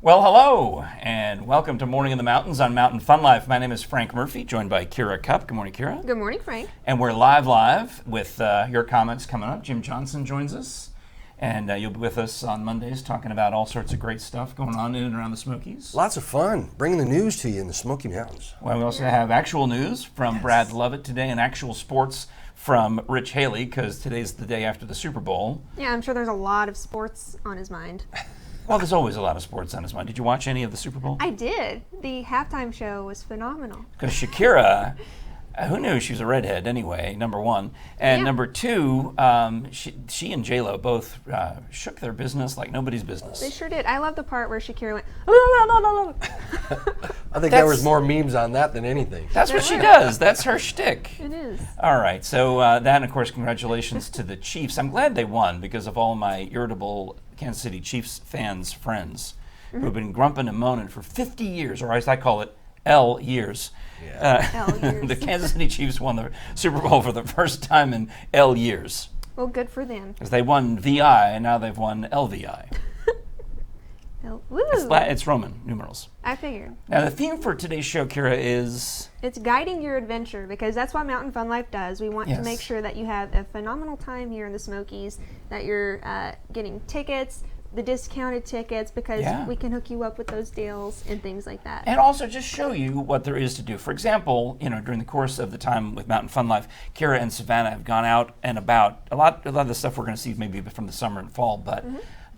Well, hello, and welcome to Morning in the Mountains on Mountain Fun Life. My name is Frank Murphy, joined by Kira Cup. Good morning, Kira. Good morning, Frank. And we're live with your comments coming up. Jim Johnson joins us, and you'll be with us on Mondays talking about all sorts of great stuff going on in and around the Smokies. Lots of fun, bringing the news to you in the Smoky Mountains. Well, we also have actual news from Brad Lovett today and actual sports from Rich Haley, because today's the day after the Super Bowl. Yeah, I'm sure there's a lot of sports on his mind. Well, there's always a lot of sports on his mind. Did you watch any of the Super Bowl? I did. The halftime show was phenomenal. Because Shakira, who knew she was a redhead anyway, number one. And number two, she and J-Lo both shook their business like nobody's business. They sure did. I love the part where Shakira went, I think there was more memes on that than anything. That's what she does. That's her shtick. It is. All right. So that, and of course, congratulations to the Chiefs. I'm glad they won because of all my irritable Kansas City Chiefs fans' friends who've been grumping and moaning for 50 years, or as I call it, L years. L years. The Kansas City Chiefs won the Super Bowl for the first time in L years. Well, good for them. Because they won VI, and now they've won LVI. Woo! It's Roman numerals. I figured. Now, the theme for today's show, Kira, is... It's guiding your adventure, because that's what Mountain Fun Life does. We want to make sure that you have a phenomenal time here in the Smokies, that you're getting tickets, the discounted tickets, because we can hook you up with those deals and things like that. And also just show you what there is to do. For example, during the course of the time with Mountain Fun Life, Kira and Savannah have gone out and about. A lot of the stuff we're going to see maybe from the summer and fall, but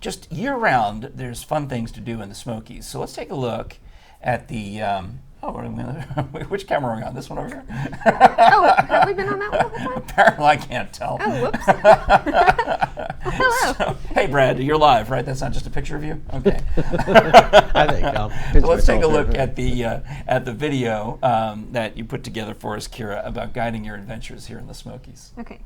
just year-round, there's fun things to do in the Smokies. So let's take a look at the... which camera are we on? This one over here? Oh, have we been on that one the whole time? Apparently, I can't tell. Oh, whoops. Hello. So, hey, Brad, you're live, right? That's not just a picture of you? Okay. I think I'll So let's take a look at the video that you put together for us, Kira, about guiding your adventures here in the Smokies. Okay.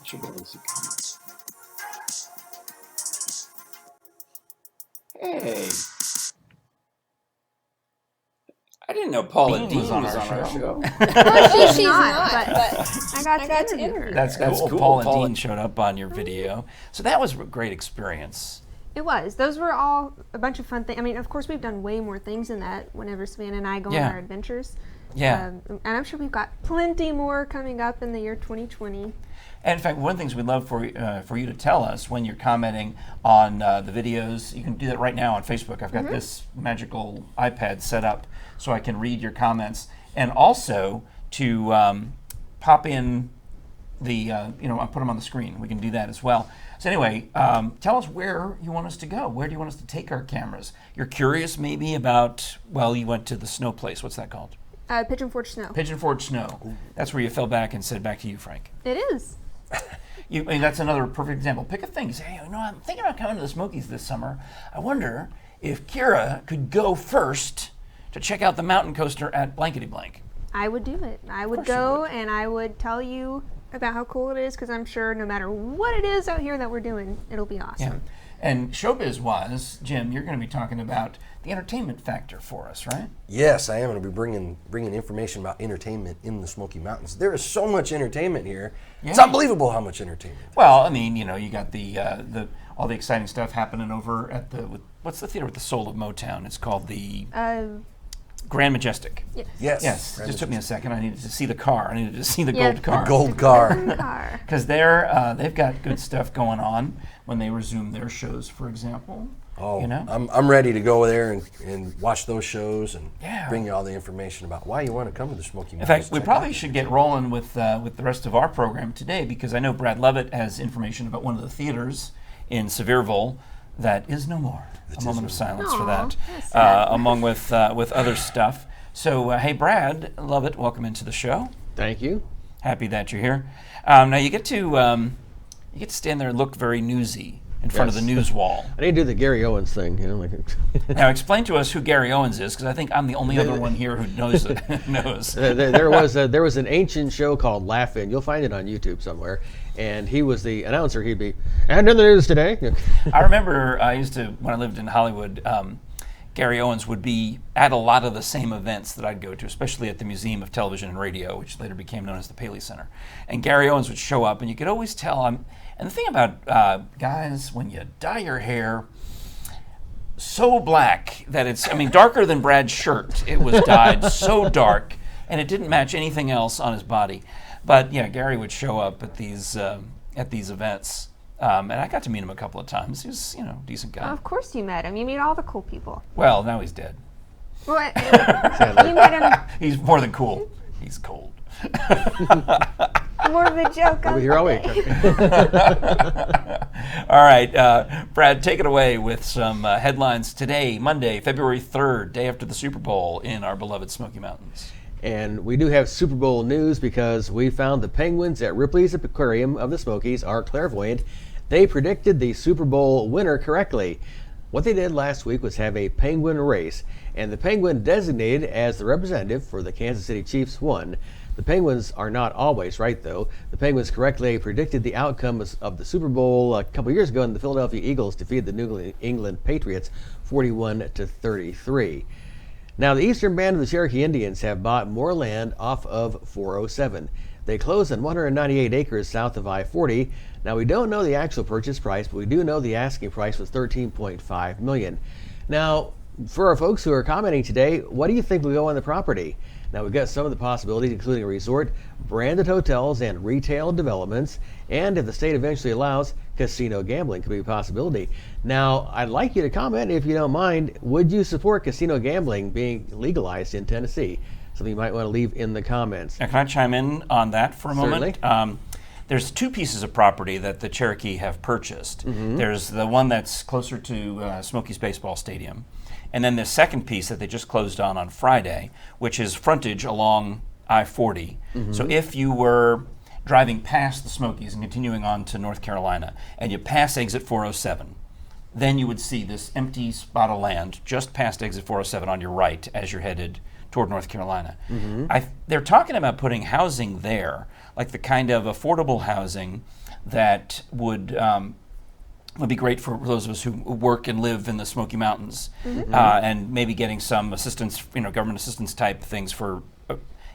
Should be able to see comments. Hey. I didn't know Paula Dean was on our show. Well, she's not, but I got to interview her. That's cool. Paula Dean showed up on your video. So that was a great experience. It was. Those were all a bunch of fun things. I mean, of course, we've done way more things than that whenever Savannah and I go on our adventures. Yeah. And I'm sure we've got plenty more coming up in the year 2020. And in fact, one of the things we'd love for you to tell us when you're commenting on the videos, you can do that right now on Facebook. I've got this magical iPad set up so I can read your comments. And also to pop in I'll put them on the screen. We can do that as well. So anyway, tell us where you want us to go. Where do you want us to take our cameras? You're curious maybe about, you went to the snow place. What's that called? Pigeon Forge Snow. Pigeon Forge Snow. Ooh. That's where you fell back and said back to you, Frank. It is. That's another perfect example. Pick a thing. You say, hey, I'm thinking about coming to the Smokies this summer. I wonder if Kira could go first to check out the mountain coaster at blankety blank. I would do it. I would go and I would tell you about how cool it is, because I'm sure no matter what it is out here that we're doing, it'll be awesome. Yeah. And showbiz-wise, Jim, you're going to be talking about the entertainment factor for us, right? Yes, I am going to be bringing information about entertainment in the Smoky Mountains. There is so much entertainment here. Yeah. It's unbelievable how much entertainment. Well, I mean, you got the all the exciting stuff happening over at what's the theater with the soul of Motown? It's called the Grand Majestic. Yes. Just took me a second. I needed to see the car. I needed to see the gold car. The gold car. Because they've got good stuff going on when they resume their shows, for example. Oh, I'm ready to go there and watch those shows and bring you all the information about why you want to come to the Smoky Mountains. In fact, we probably should get rolling with the rest of our program today, because I know Brad Lovett has information about one of the theaters in Sevierville that is no more. A moment of silence for that, along with other stuff. So, hey, Brad Lovett, welcome into the show. Thank you. Happy that you're here. Now you get to stand there and look very newsy in front of the news wall. I need to do the Gary Owens thing. Now explain to us who Gary Owens is, because I think I'm the only other one here who knows it. knows. There was an ancient show called Laugh-In. You'll find it on YouTube somewhere. And he was the announcer. He'd be, and in the news today. I remember when I lived in Hollywood, Gary Owens would be at a lot of the same events that I'd go to, especially at the Museum of Television and Radio, which later became known as the Paley Center. And Gary Owens would show up, and you could always tell. And the thing about guys, when you dye your hair so black that it's, darker than Brad's shirt. It was dyed so dark, and it didn't match anything else on his body. But yeah, Gary would show up at these events. And I got to meet him a couple of times. He was, a decent guy. Of course you met him. You meet all the cool people. Well, now he's dead. Well, you met him. He's more than cool. He's cold. More of a joke. We'll be here all week. All right, Brad, take it away with some headlines today, Monday, February 3rd, day after the Super Bowl in our beloved Smoky Mountains. And we do have Super Bowl news because we found the penguins at Ripley's Aquarium of the Smokies are clairvoyant. They predicted the Super Bowl winner correctly. What they did last week was have a penguin race, and the penguin designated as the representative for the Kansas City Chiefs won. The Penguins are not always right, though. The Penguins correctly predicted the outcome of the Super Bowl a couple years ago, and the Philadelphia Eagles defeated the New England Patriots 41-33. Now, the eastern band of the Cherokee Indians have bought more land off of 407. They closed on 198 acres south of I-40. Now, we don't know the actual purchase price, but we do know the asking price was $13.5 million. Now, for our folks who are commenting today, what do you think will go on the property? Now, we've got some of the possibilities, including a resort, branded hotels, and retail developments. And if the state eventually allows, casino gambling could be a possibility. Now, I'd like you to comment, if you don't mind, would you support casino gambling being legalized in Tennessee? Something you might want to leave in the comments. Now, can I chime in on that for a moment? Certainly. There's two pieces of property that the Cherokee have purchased. Mm-hmm. There's the one that's closer to Smokies Baseball Stadium. And then the second piece that they just closed on Friday, which is frontage along I-40. Mm-hmm. So if you were driving past the Smokies and continuing on to North Carolina, and you pass exit 407, then you would see this empty spot of land just past exit 407 on your right as you're headed toward North Carolina. Mm-hmm. They're talking about putting housing there, like the kind of affordable housing that would be great for those of us who work and live in the Smoky Mountains, mm-hmm. And maybe getting some assistance, government assistance type things for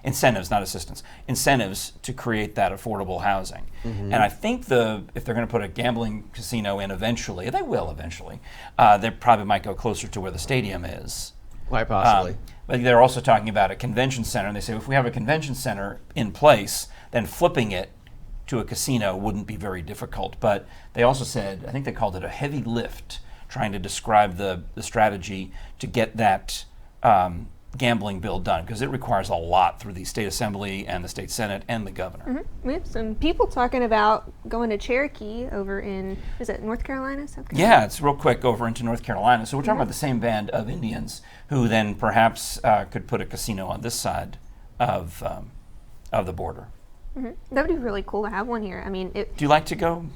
incentives, not assistance, incentives to create that affordable housing. Mm-hmm. And I think if they're going to put a gambling casino in eventually, they will eventually, they probably might go closer to where the stadium is. Quite possibly. But they're also talking about a convention center, and they say if we have a convention center in place, then flipping it to a casino wouldn't be very difficult. But they also said, I think they called it a heavy lift, trying to describe the strategy to get that gambling bill done, because it requires a lot through the state assembly and the state senate and the governor. Mm-hmm. We have some people talking about going to Cherokee over in, is it North Carolina? South Carolina? Yeah, it's real quick over into North Carolina. So we're talking about the same band of Indians who then perhaps could put a casino on this side of the border. Mm-hmm. That would be really cool to have one here. Do you like to go?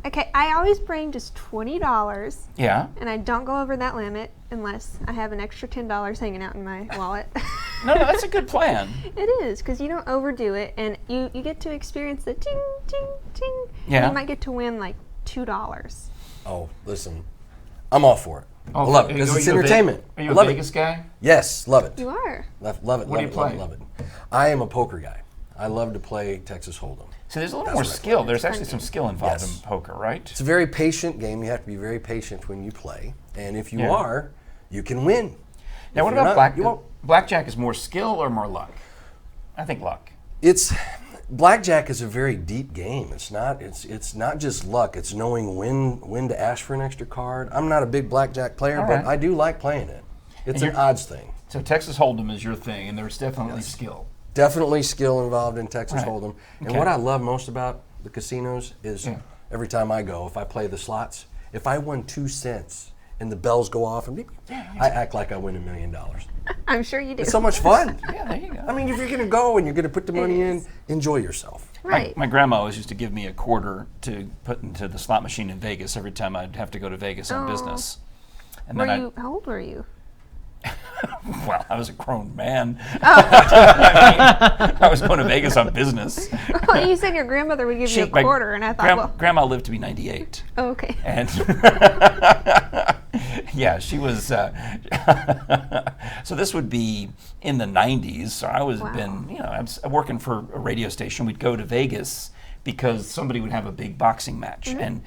Okay, I always bring just $20. Yeah. And I don't go over that limit unless I have an extra $10 hanging out in my wallet. No, that's a good plan. It is, because you don't overdo it, and you get to experience the ting, ting, ting. Yeah. And you might get to win like $2. Oh, listen, I'm all for it. Oh, I love it because it's entertainment. Are you a Vegas guy? Yes, love it. You are. Love it. What do you play? Love it. I am a poker guy. I love to play Texas Hold'em. So there's a little more skill. There's actually some skill involved in poker, right? It's a very patient game. You have to be very patient when you play. And if you are, you can win. Now, what about blackjack is more skill or more luck? I think luck. Blackjack is a very deep game. It's not just luck. It's knowing when to ask for an extra card. I'm not a big blackjack player, but I do like playing it. It's an odds thing. So Texas Hold'em is your thing, and there's definitely skill. Definitely skill involved in Texas Hold'em. And what I love most about the casinos is every time I go, if I play the slots, if I won 2 cents and the bells go off, and I act like I win $1 million. I'm sure you do. It's so much fun. Yeah, there you go. If you're going to go and you're going to put the money in, enjoy yourself. Right. My grandma always used to give me a quarter to put into the slot machine in Vegas every time I'd have to go to Vegas on business. And How old were you? Well, I was a grown man. I was going to Vegas on business. Well, you said your grandmother would give you a quarter, and I thought, Grandma lived to be 98. Oh, okay. And yeah, she was. So this would be in the 90s. So I was I was working for a radio station. We'd go to Vegas because somebody would have a big boxing match, and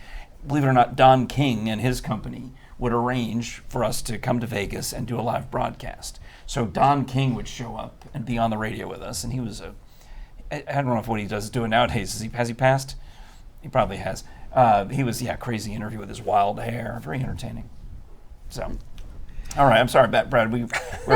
believe it or not, Don King and his company would arrange for us to come to Vegas and do a live broadcast. So Don King would show up and be on the radio with us, and he was I don't know if what he does is doing nowadays. Has he passed? He probably has. He was crazy interview with his wild hair, very entertaining. So, all right, I'm sorry, Brad. We're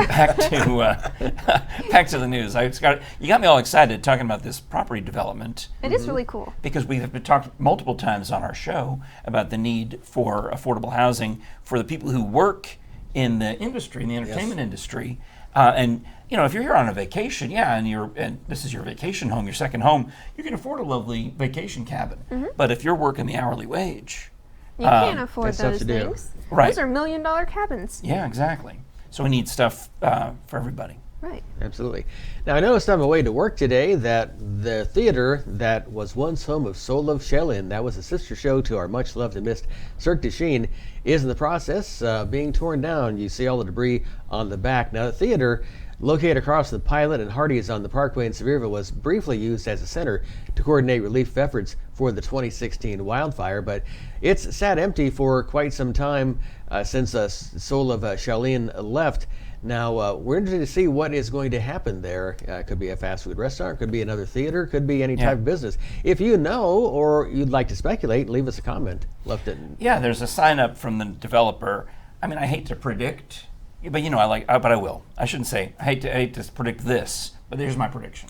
back to the news. You got me all excited talking about this property development. It is really cool because we have been talked multiple times on our show about the need for affordable housing for the people who work in the industry, in the entertainment industry, and if you're here on a vacation, and this is your vacation home, your second home, you can afford a lovely vacation cabin. But if you're working the hourly wage, you can't afford those things. Right. Those are $1 million cabins. Yeah, exactly. So we need stuff for everybody. Right. Absolutely. Now, I noticed on my way to work today that the theater that was once home of Soul of Shaolin, that was a sister show to our much loved and missed Cirque du Chine, is in the process of being torn down. You see all the debris on the back. Now, the theater, located across the Pilot and Hardee's on the Parkway in Sevierville, was briefly used as a center to coordinate relief efforts for the 2016 wildfire, but it's sat empty for quite some time since Soul of Shaolin left. Now, we're interested to see what is going to happen there. Could be a fast food restaurant, could be another theater, could be any type of business. If you know or you'd like to speculate, leave us a comment. There's a sign up from the developer. I mean, I hate to predict, but but I will. I shouldn't say, I hate to predict this, but here's my prediction.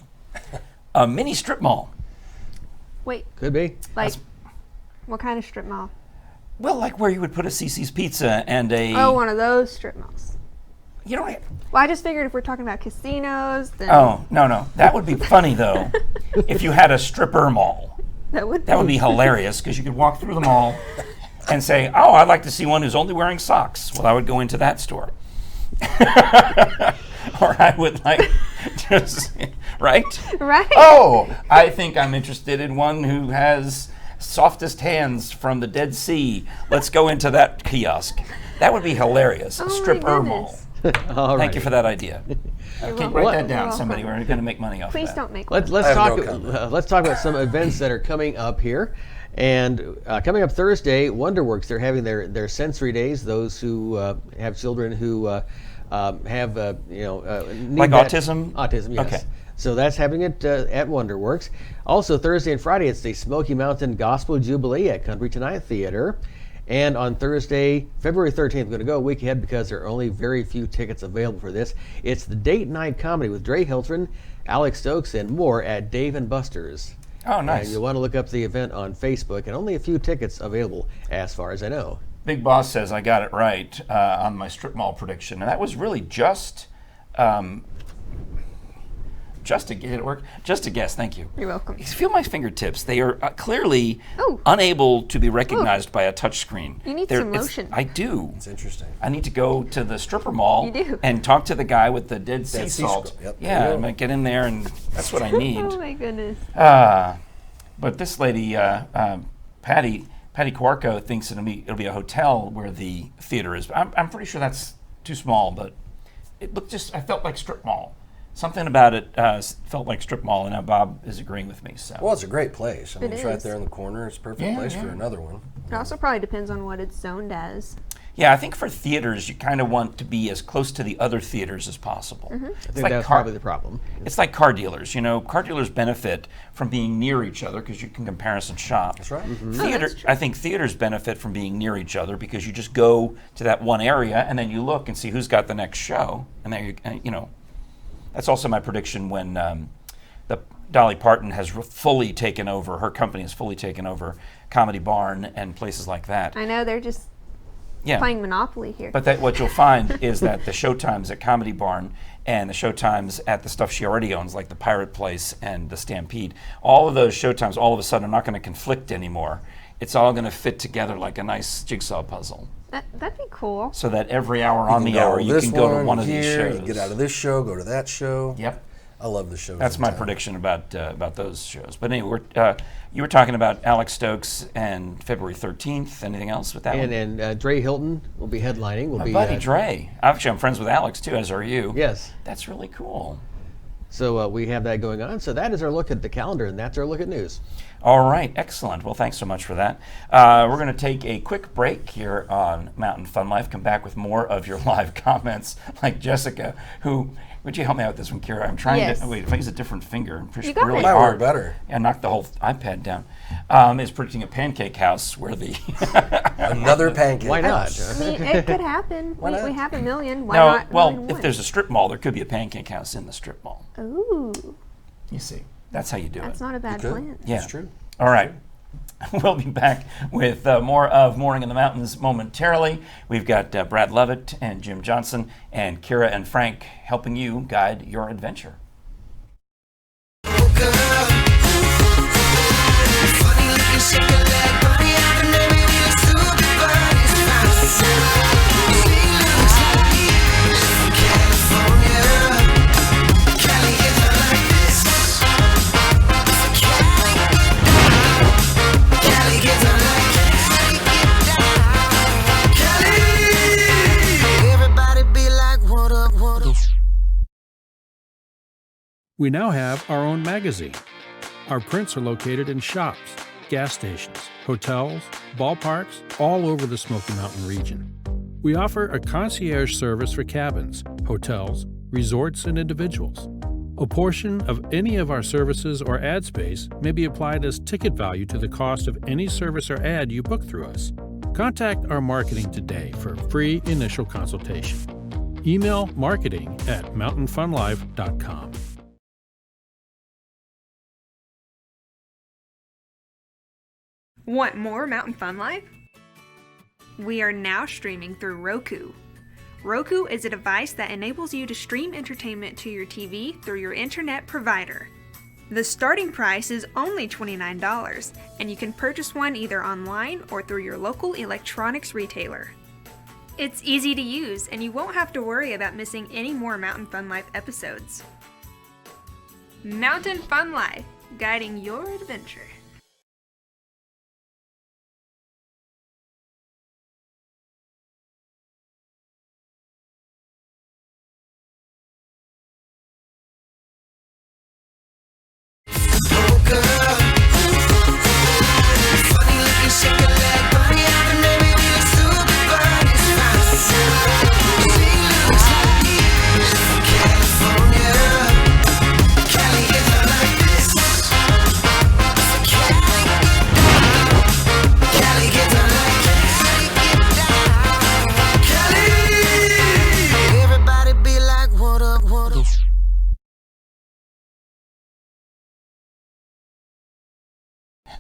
A mini strip mall. Wait. Could be. What kind of strip mall? Well, like where you would put a CC's Pizza and a... Oh, one of those strip malls. Well, I just figured if we're talking about casinos, then... Oh, no. That would be funny, though, if you had a stripper mall. That would be hilarious, because you could walk through the mall and say, oh, I'd like to see one who's only wearing socks. Well, I would go into that store. Or I would right? Right. Oh, I think I'm interested in one who has softest hands from the Dead Sea. Let's go into that kiosk. That would be hilarious. A stripper mall. Thank you for that idea. Okay, write that down, somebody. We're going to make money off of that. Please don't make Let's talk about some events that are coming up here. And coming up Thursday, WonderWorks, they're having their sensory days. Those who have children who have like autism. Autism, yes. Okay. So that's happening at WonderWorks. Also Thursday and Friday, it's the Smoky Mountain Gospel Jubilee at Country Tonight Theater. And on Thursday, February 13th, we're going to go a week ahead because there are only very few tickets available for this. It's the date night comedy with Dre Hilton, Alex Stokes, and more at Dave & Buster's. Oh, nice. And you'll want to look up the event on Facebook, and only a few tickets available as far as I know. Big Boss says I got it right on my strip mall prediction. And that was really just to get it work. Just a guess. Thank you. You're welcome. Feel my fingertips. They are clearly unable to be recognized by a touch screen. You need some motion. I do. It's interesting. I need to go to the stripper mall and talk to the guy with the dead sea salt. Yep. Yeah, I'm gonna get in there, and that's what I need. Oh my goodness. But this lady, Patty Quarko, thinks it'll be a hotel where the theater is. I'm pretty sure that's too small, but it looked I felt like strip mall. Something about it felt like strip mall, and now Bob is agreeing with me. So. Well, it's a great place. I mean, it's right is. there in the corner. It's a perfect place for another one. It also probably depends on what it's zoned as. Yeah, I think for theaters, you kind of want to be as close to the other theaters as possible. Mm-hmm. I think that's probably the problem. It's like car dealers. Car dealers benefit from being near each other because you can comparison shop. That's right. Mm-hmm. I think theaters benefit from being near each other because you just go to that one area and then you look and see who's got the next show, and then That's also my prediction when the Dolly Parton has fully taken over. Her company has fully taken over Comedy Barn and places like that. I know they're just playing Monopoly here. But what you'll find is that the showtimes at Comedy Barn and the showtimes at the stuff she already owns, like the Pirate Place and the Stampede. All of those showtimes, all of a sudden, are not going to conflict anymore. It's all going to fit together like a nice jigsaw puzzle. That'd be cool. So that every hour on the hour, you can go to one of these shows. You get out of this show, go to that show. Yep. I love the shows. That's my prediction about those shows. But anyway, you were talking about Alex Stokes and February 13th. Anything else with that one? And Dre Hilton will be headlining. My buddy Dre. Actually, I'm friends with Alex too, as are you. Yes. That's really cool. So we have that going on. So that is our look at the calendar, and that's our look at news. All right, excellent. Well, thanks so much for that. We're going to take a quick break here on Mountain Fun Life. Come back with more of your live comments, like Jessica, who. Would you help me out with this one, Kira? I'm trying to wait. If I use a different finger and push really hard, better. And knock the whole iPad down. Is predicting a pancake house where the another pancake. Why not? I mean, it could happen. We have a million. Why no, not? Well, if there's a strip mall, there could be a pancake house in the strip mall. Ooh. You see, that's how you do That's it. not a bad plan. Yeah, That's true. All right. We'll be back with more of Morning in the Mountains momentarily. We've got Brad Levitt and Jim Johnson and Kira and Frank helping you guide your adventure. We now have our own magazine. Our prints are located in shops, gas stations, hotels, ballparks, all over the Smoky Mountain region. We offer a concierge service for cabins, hotels, resorts, and individuals. A portion of any of our services or ad space may be applied as ticket value to the cost of any service or ad you book through us. Contact our marketing today for a free initial consultation. Email marketing@mountainfunlife.com. Want more Mountain Fun Life? We are now streaming through Roku. Roku is a device that enables you to stream entertainment to your TV through your internet provider. The starting price is only $29, and you can purchase one either online or through your local electronics retailer. It's easy to use, and you won't have to worry about missing any more Mountain Fun Life episodes. Mountain Fun Life, guiding your adventure.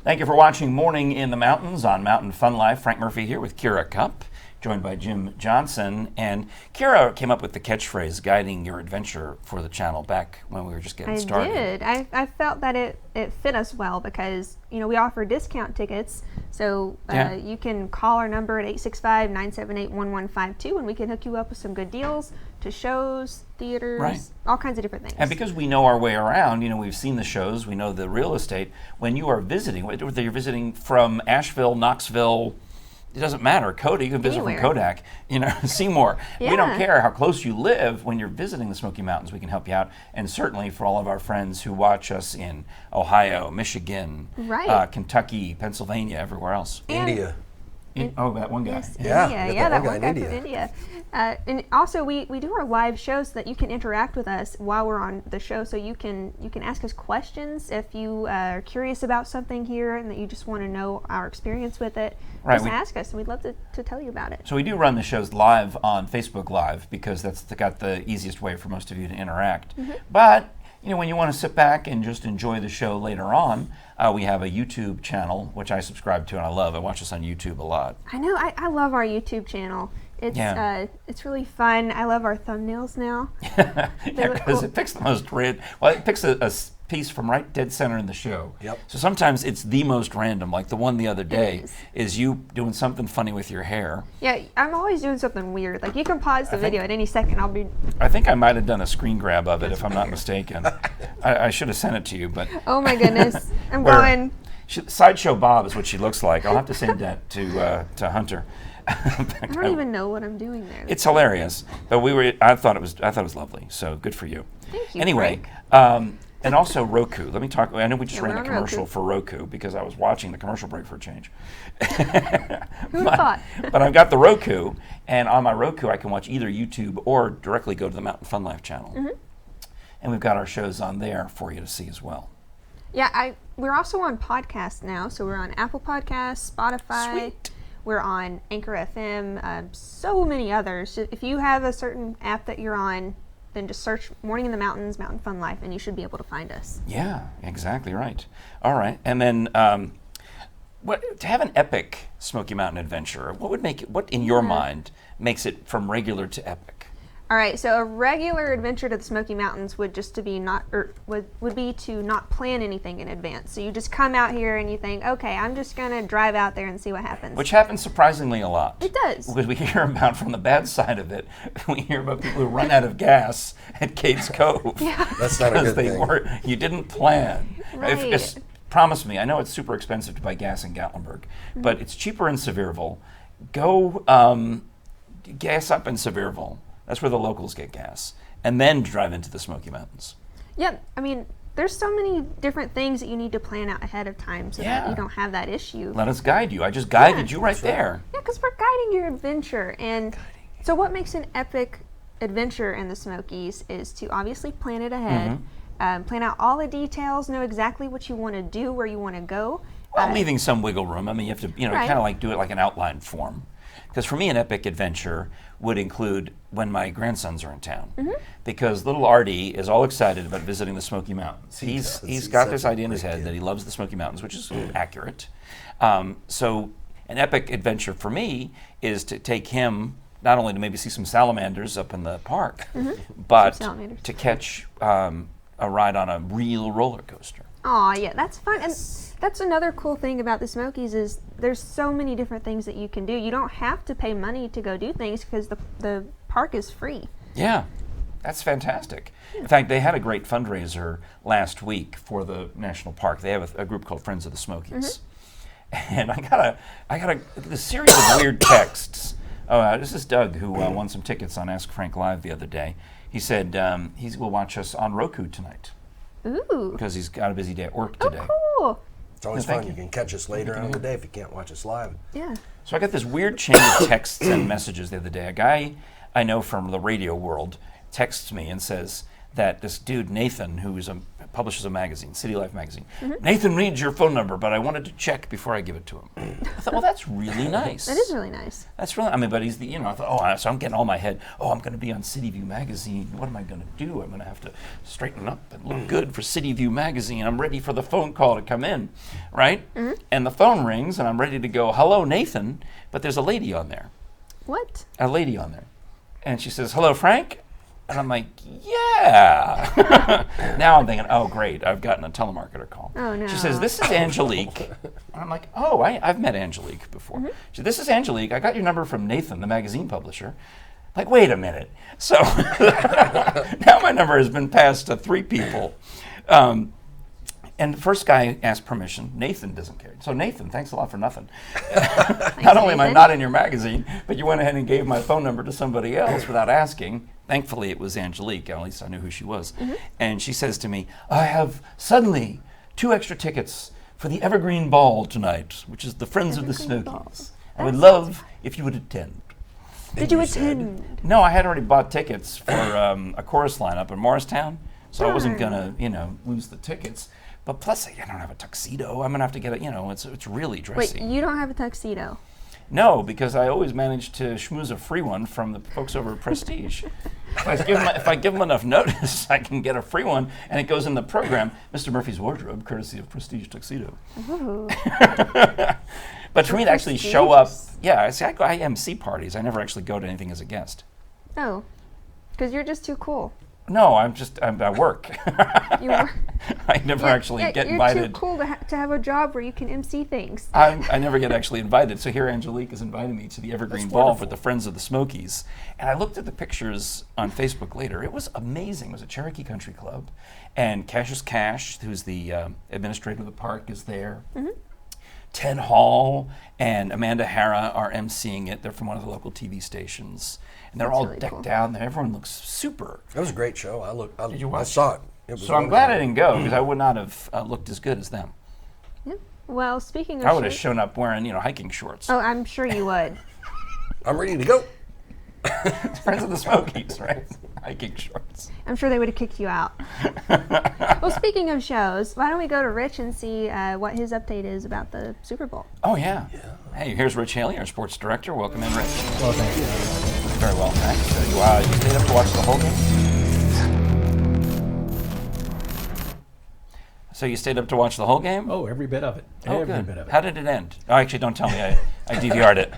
Thank you for watching Morning in the Mountains on Mountain Fun Life. Frank Murphy here with Kira Cup, joined by Jim Johnson. And Kira came up with the catchphrase, guiding your adventure, for the channel back when we were just getting started. I did. I felt that it fit us well because, you know, we offer discount tickets. So you can call our number at 865-978-1152 and we can hook you up with some good deals to shows, theaters, all kinds of different things. And because we know our way around, you know, we've seen the shows, we know the real estate. When you are visiting, whether you're visiting from Asheville, Knoxville, it doesn't matter. Coda, you can visit from Kodak, you know, Seymour. We don't care how close you live. When you're visiting the Smoky Mountains, we can help you out. And certainly for all of our friends who watch us in Ohio, Michigan, Kentucky, Pennsylvania, everywhere else. India. That one guy. Yes, that one guy from India. And also, we do our live shows so that you can interact with us while we're on the show. So you can ask us questions if you are curious about something here and that you just want to know our experience with it. Just ask us, and we'd love to tell you about it. So we do run the shows live on Facebook Live because that's got the easiest way for most of you to interact. But you know, when you want to sit back and just enjoy the show later on, we have a YouTube channel, which I subscribe to and I love. I watch this on YouTube a lot. I know. I love our YouTube channel. It's really fun. I love our thumbnails now. Because it picks the most random. Well, it picks a piece from right dead center in the show. Yep. So sometimes it's the most random, like the one the other day is you doing something funny with your hair. Yeah, I'm always doing something weird. Like, you can pause the video at any second. I think I might have done a screen grab of it, if I'm not mistaken. I should have sent it to you, but. Oh my goodness, I'm going. Sideshow Bob is what she looks like. I'll have to send that to Hunter. I don't even know what I'm doing there. It's hilarious, but I thought it was lovely. So good for you. Thank you. Anyway, and also Roku. Let me talk. I know we just ran a commercial for Roku because I was watching the commercial break for a change. Who thought? But I've got the Roku, and on my Roku I can watch either YouTube or directly go to the Mountain Fun Life channel, and we've got our shows on there for you to see as well. Yeah, we're also on podcasts now. So we're on Apple Podcasts, Spotify. Sweet. We're on Anchor FM, so many others. If you have a certain app that you're on, then just search Morning in the Mountains, Mountain Fun Life, and you should be able to find us. Yeah, exactly right. All right, and then to have an epic Smoky Mountain adventure, what in your mind makes it from regular to epic? All right, so a regular adventure to the Smoky Mountains would be to not plan anything in advance. So you just come out here and you think, okay, I'm just gonna drive out there and see what happens. Which happens surprisingly a lot. It does. Because we hear about, from the bad side of it, we hear about people who run out of gas at Cates Cove. Yeah. That's not a good thing. You didn't plan. Right. Promise me, I know it's super expensive to buy gas in Gatlinburg, but it's cheaper in Sevierville. Go gas up in Sevierville. That's where the locals get gas. And then drive into the Smoky Mountains. Yep. I mean, there's so many different things that you need to plan out ahead of time so that you don't have that issue. Let us guide you. I just guided you right there. Yeah, because we're guiding your adventure. And so what makes an epic adventure in the Smokies is to obviously plan it ahead, plan out all the details, know exactly what you want to do, where you want to go. Well, leaving some wiggle room. I mean, you have to, kind of like do it like an outline form. Because for me, an epic adventure would include when my grandsons are in town. Because little Artie is all excited about visiting the Smoky Mountains. He's got this idea in his head that he loves the Smoky Mountains, which is accurate. So an epic adventure for me is to take him not only to maybe see some salamanders up in the park, but to catch a ride on a real roller coaster. Oh, yeah, that's fun. And that's another cool thing about the Smokies is there's so many different things that you can do. You don't have to pay money to go do things because the park is free. Yeah, that's fantastic. In fact, they had a great fundraiser last week for the national park. They have a group called Friends of the Smokies. And I got a series of weird texts. This is Doug, who won some tickets on Ask Frank Live the other day. He said he will watch us on Roku tonight. Ooh. Because he's got a busy day at work today. Oh, cool. It's always fun. You can catch us later on in the day if you can't watch us live. Yeah. So I got this weird chain of texts and messages the other day. A guy I know from the radio world texts me and says that this dude, Nathan, who publishes a magazine, City Life magazine, Nathan reads your phone number, but I wanted to check before I give it to him. I thought, well, that's really nice. That is really nice. That's really, but he's I thought, so I'm getting all my head, I'm going to be on City View magazine. What am I going to do? I'm going to have to straighten up and look good for City View magazine. I'm ready for the phone call to come in, right? And the phone rings, and I'm ready to go, hello, Nathan, but there's a lady on there. What? A lady on there. And she says, hello, Frank? And I'm like, yeah. Now I'm thinking, oh, great, I've gotten a telemarketer call. Oh, no. She says, this is Angelique. And I'm like, oh, I've met Angelique before. She said, this is Angelique. I got your number from Nathan, the magazine publisher. Like, wait a minute. So now my number has been passed to 3 people. And the first guy asked permission. Nathan doesn't care. So Nathan, thanks a lot for nothing. Not only am I not in your magazine, but you went ahead and gave my phone number to somebody else without asking. Thankfully, it was Angelique. At least I knew who she was. And she says to me, I have suddenly 2 extra tickets for the Evergreen Ball tonight, which is the Friends of the Smokies. I would love if you would attend. Did you attend? No, I had already bought tickets for a chorus lineup in Morristown, so I wasn't going to, lose the tickets. But plus, I don't have a tuxedo. I'm going to have to get it, it's really dressy. Wait, you don't have a tuxedo? No, because I always manage to schmooze a free one from the folks over at Prestige. If I give them enough notice, I can get a free one, and it goes in the program, Mr. Murphy's Wardrobe, courtesy of Prestige Tuxedo. But for me to actually show up, I MC parties. I never actually go to anything as a guest. Oh, because you're just too cool. No, I work. You work. I never actually get invited. You're too cool to have a job where you can MC things. I never get actually invited. So here Angelique is inviting me to the Evergreen Ball with the Friends of the Smokies. And I looked at the pictures on Facebook later. It was amazing. It was a Cherokee Country Club. And Cassius Cash, who's the administrator of the park, is there. Mm-hmm. Ted Hall and Amanda Hara are emceeing it. They're from one of the local TV stations. And they're all really decked out, and everyone looks super. It was a great show. Did you watch? I saw it. So I'm glad I didn't go, because I would not have looked as good as them. Yeah. Well, speaking of I would have shown up wearing, hiking shorts. Oh, I'm sure you would. I'm ready to go. Friends of the Smokies, right? Hiking shorts. I'm sure they would have kicked you out. Well, speaking of shows, why don't we go to Rich and see what his update is about the Super Bowl? Oh, yeah. Hey, here's Rich Haley, our sports director. Welcome in, Rich. Well, thank you. Very well, thanks. So you stayed up to watch the whole game? So you stayed up to watch the whole game? Oh, every bit of it. Oh, every good. bit of it. How did it end? Oh, actually, don't tell me. I DVR'd it.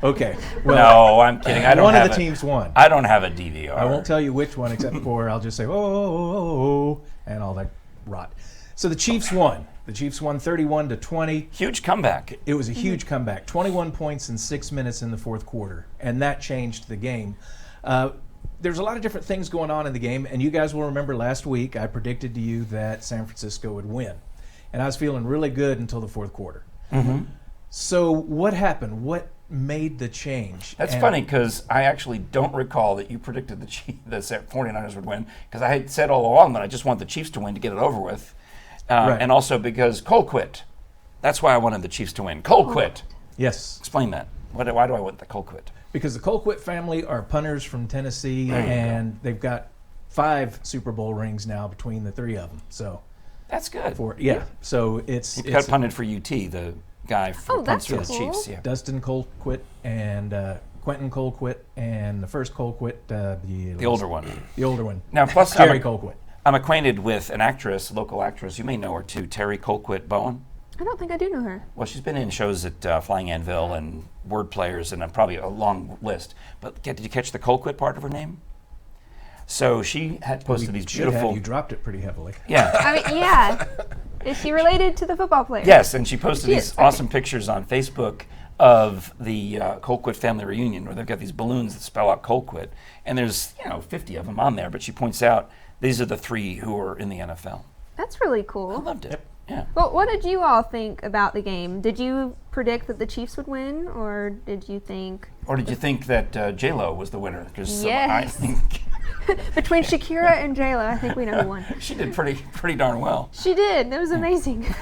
Okay. Well, no, I'm kidding. I don't one have of the teams won. I don't have a DVR. I won't tell you which one, except for I'll just say, oh, and all that rot. So the Chiefs won. The Chiefs won 31-20. Huge comeback. It was a huge comeback. 21 points in 6 minutes in the fourth quarter, and that changed the game. There's a lot of different things going on in the game, and you guys will remember last week I predicted to you that San Francisco would win, and I was feeling really good until the fourth quarter. Mm-hmm. So what happened? What made the change? That's funny, because I actually don't recall that you predicted the 49ers would win, because I had said all along that I just want the Chiefs to win to get it over with. Right. And also because Cole quit. That's why I wanted the Chiefs to win. Cole quit. Yes. Explain that. Why do I want the Colquitt? Because the Colquitt family are punters from Tennessee, and they've got 5 Super Bowl rings now between the 3 of them. So that's good. So it's he got punted for UT, the guy for punts for the Chiefs. Yeah. Dustin Colquitt and Quentin Colquitt, and the first Colquitt, the older one. The older one. Now, plus Jerry Colquitt. I'm acquainted with an actress, local actress. You may know her too, Terry Colquitt Bowen. I don't think I do know her. Well, she's been in shows at Flying Anvil and Word Players, and probably a long list. But did you catch the Colquitt part of her name? So she had posted these beautiful. You dropped it pretty heavily. Yeah. I mean, yeah. Is she related to the football player? Yes, and she posted these awesome pictures on Facebook of the Colquitt family reunion, where they've got these balloons that spell out Colquitt, and there's 50 of them on there. But she points out these are the 3 who are in the NFL. That's really cool. I loved it. Yep. Yeah. Well, what did you all think about the game? Did you predict that the Chiefs would win, or did you think? Or did you think that J-Lo was the winner? Because yes. I think between Shakira and J-Lo, I think we know who won. She did pretty darn well. She did. That was amazing.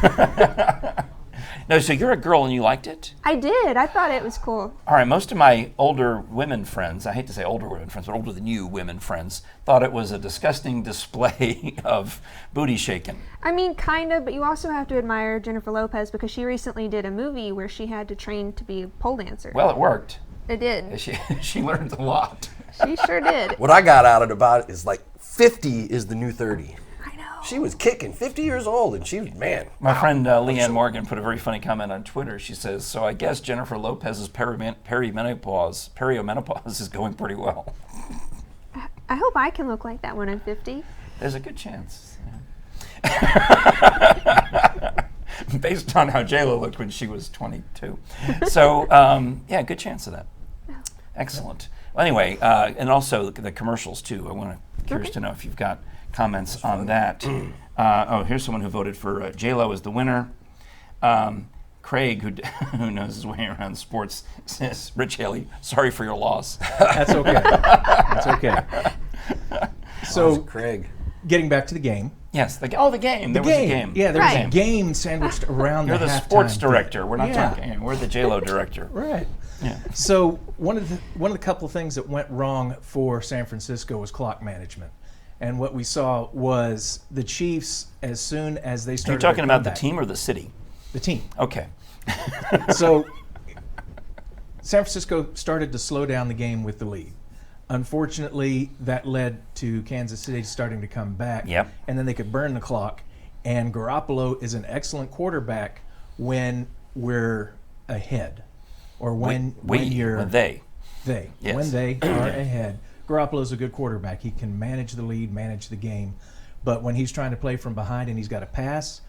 No, so you're a girl and you liked it? I did. I thought it was cool. All right, most of my older women friends, I hate to say older women friends, but older than you women friends, thought it was a disgusting display of booty shaking. I mean, kind of, but you also have to admire Jennifer Lopez, because she recently did a movie where she had to train to be a pole dancer. Well, it worked. It did. She learned a lot. She sure did. What I got out of it about it is 50 is the new 30. I know. She was kicking, 50 years old, and she was, man. My friend Leanne Morgan put a very funny comment on Twitter. She says, so I guess Jennifer Lopez's perimenopause is going pretty well. I hope I can look like that when I'm 50. There's a good chance. Yeah. Based on how J-Lo looked when she was 22. So, good chance of that. Excellent. Well, anyway, and also the commercials, too. Curious to know if you've got comments on that. Here's someone who voted for J-Lo as the winner. Craig, who knows his way around sports, says, Rich Haley, sorry for your loss. That's okay. That's okay. So, Craig. Getting back to the game. Yes, the game. There was a game. Yeah, there was a game sandwiched around You're the the sports director. We're not talking. We're the J-Lo director. Right. Yeah. So one of the couple of things that went wrong for San Francisco was clock management. And what we saw was the Chiefs, as soon as they started. You're talking about the team or the city? The team. Okay. So San Francisco started to slow down the game with the lead. Unfortunately, that led to Kansas City starting to come back. Yep. And then they could burn the clock. And Garoppolo is an excellent quarterback when we're ahead, or when they. Yes. When they are ahead. Garoppolo's a good quarterback. He can manage the lead, manage the game. But when he's trying to play from behind and he's got to pass,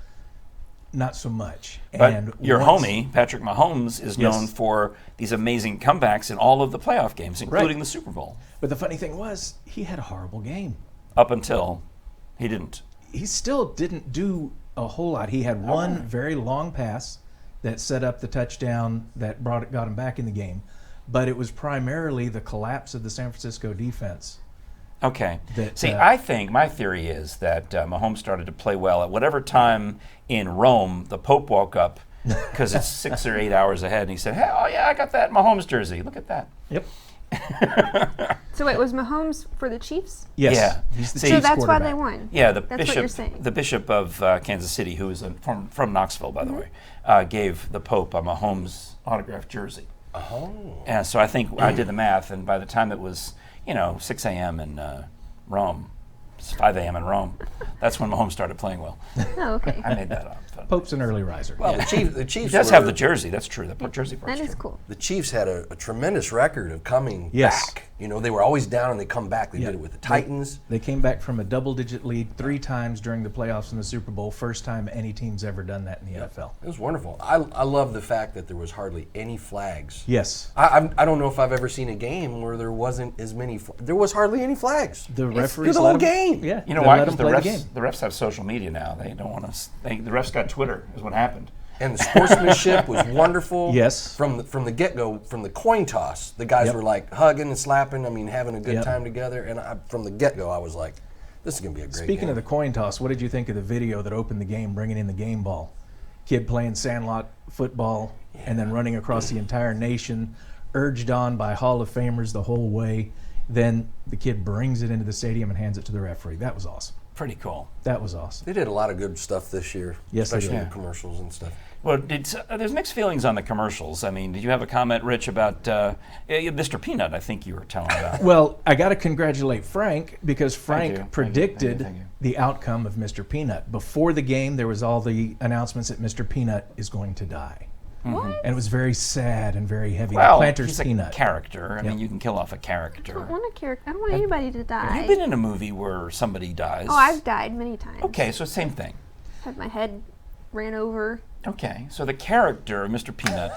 not so much. But and your homie, Patrick Mahomes, is known Yes. for these amazing comebacks in all of the playoff games, including the Super Bowl. But the funny thing was, he had a horrible game. Up until he didn't. He still didn't do a whole lot. He had one very long pass that set up the touchdown that got him back in the game. But it was primarily the collapse of the San Francisco defense. Okay. That, I think my theory is that Mahomes started to play well at whatever time in Rome the Pope woke up, because it's 6 or 8 hours ahead, and he said, "Hey, oh yeah, I got that Mahomes jersey. Look at that." Yep. So wait, was Mahomes for the Chiefs? Yes. Yeah. He's the So So Chiefs that's why quarterback. they won. Yeah, That's what you're saying. the bishop of Kansas City, who is from Knoxville, by the way, gave the Pope a Mahomes autographed jersey. Oh. And so I think I did the math, and by the time it was, 6 a.m. in Rome, it's 5 a.m. in Rome, that's when Mahomes started playing well. Oh, okay. I made that up. Pope's an early riser. Well, the Chiefs He does have the jersey. That's true. That jersey part's That is true. cool. The Chiefs had a tremendous record of coming Yes. back. They were always down and they come back. They did it with the Titans. They came back from a double-digit lead 3 times during the playoffs in the Super Bowl. First time any team's ever done that in the NFL. It was wonderful. I love the fact that there was hardly any flags. Yes. I don't know if I've ever seen a game where there wasn't as many. There was hardly any flags. The referees through the let whole 'em- game. Yeah. You know they why? let Because 'em play the game. the refs have social media now. They don't want to. The refs got Twitter, is what happened. And the sportsmanship was wonderful. Yes. From the get-go, from the coin toss, the guys Yep. were like hugging and slapping. I mean, having a good Yep. time together. And from the get-go, I was like, this is going to be a great Speaking game. of the coin toss, what did you think of the video that opened the game, bringing in the game ball? Kid playing sandlot football and then running across the entire nation, urged on by Hall of Famers the whole way. Then the kid brings it into the stadium and hands it to the referee. That was awesome. Pretty cool. That was awesome. They did a lot of good stuff this year, Yes, they especially did. the commercials and stuff. Well, there's mixed feelings on the commercials. I mean, did you have a comment, Rich, about Mr. Peanut? I think you were telling about. Well, I got to congratulate Frank because Frank you. predicted Thank you. the outcome of Mr. Peanut. Before the game, there was all the announcements that Mr. Peanut is going to die. What? And it was very sad and very heavy. Well, the planter's he's a peanut. character. I mean, Yep. you can kill off a I don't character. want a character. I don't want anybody to die. Have you been in a movie where somebody dies? Oh, I've died many times. Okay, so same thing. Had my head ran over. Okay, so the character of Mr. Peanut,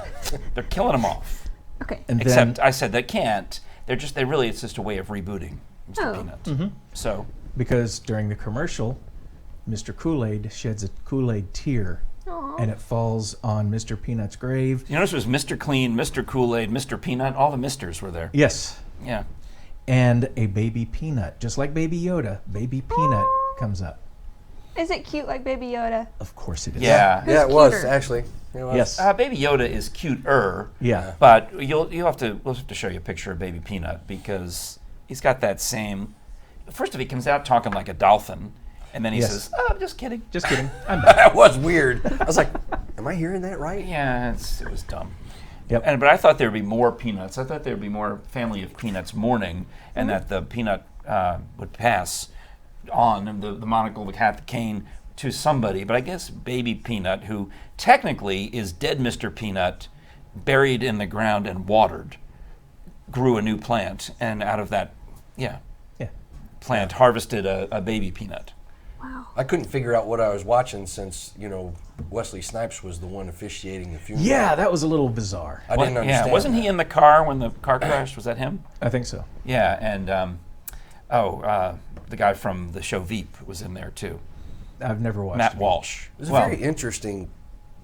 they're killing him off. Okay. And Except then, I said they can't. It's just a way of rebooting Mr. Oh. Peanut. Mm-hmm. So because during the commercial, Mr. Kool-Aid sheds a Kool-Aid tear, Aw. and it falls on Mr. Peanut's grave. you notice it was Mr. Clean, Mr. Kool-Aid, Mr. Peanut. All the misters were there. Yes. Yeah. And a baby peanut, just like Baby Yoda, baby peanut comes up. Is it cute like Baby Yoda? Of course it is. Yeah. Yeah, it was cuter? actually. It was. Yes. Baby Yoda is cuter. Yeah. But we'll have to show you a picture of Baby Peanut because he's got that same. First of all, he comes out talking like a dolphin, and then he Yes. says, "Oh, I'm just kidding." Just kidding. I'm back. That was weird. I was like, am I hearing that right? Yeah, it was dumb. Yep. But I thought there would be more peanuts. I thought there would be more Family of Peanuts mourning, and that the peanut would pass on, and the monocle, the hat, the cane, to somebody. But I guess Baby Peanut, who technically is dead Mr. Peanut, buried in the ground and watered, grew a new plant, and out of that, Yeah. plant harvested a baby peanut. Wow. I couldn't figure out what I was watching since, Wesley Snipes was the one officiating the funeral. Yeah, that was a little bizarre. I didn't understand. Wasn't he in the car when the car crashed? Was that him? I think so. Yeah, and the guy from the show Veep was in there too. I've never watched Matt it. Walsh. It was a very interesting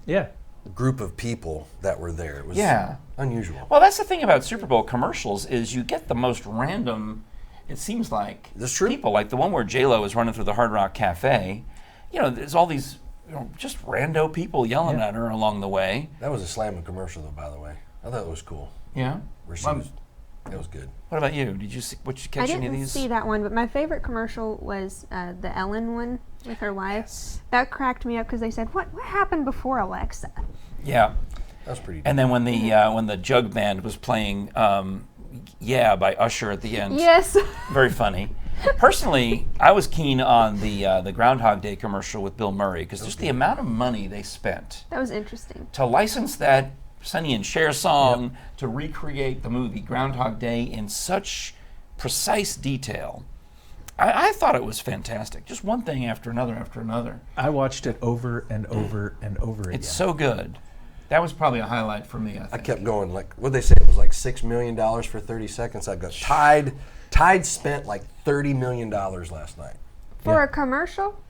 Yeah. group of people that were there. It was Yeah. unusual. Well, that's the thing about Super Bowl commercials is you get the most random. It seems like That's true. people like the one where J-Lo is running through the Hard Rock Cafe. There's all these just rando people yelling Yeah. at her along the way. That was a slamming commercial, though, by the way. I thought it was cool. Yeah. Where she Well, was, that was good. what about you? Did you I catch any of didn't these? see that one, but my favorite commercial was the Ellen one with her wife. Yes. That cracked me up because they said, "What happened before Alexa?" Yeah. That was pretty. And then when the jug band was playing "Yeah" by Usher at the end, Yes. very funny. Personally, I was keen on the Groundhog Day commercial with Bill Murray because just the amount of money they spent That was interesting. to license that Sonny and Cher song to recreate the movie Groundhog Day in such precise detail. I thought it was fantastic. Just one thing after another after another. I watched it over and over and over again. It's so good. That was probably a highlight for me, I think. I kept going, like, what they say, it was like $6 million for 30 seconds. I got Tide spent like $30 million last night. For a commercial?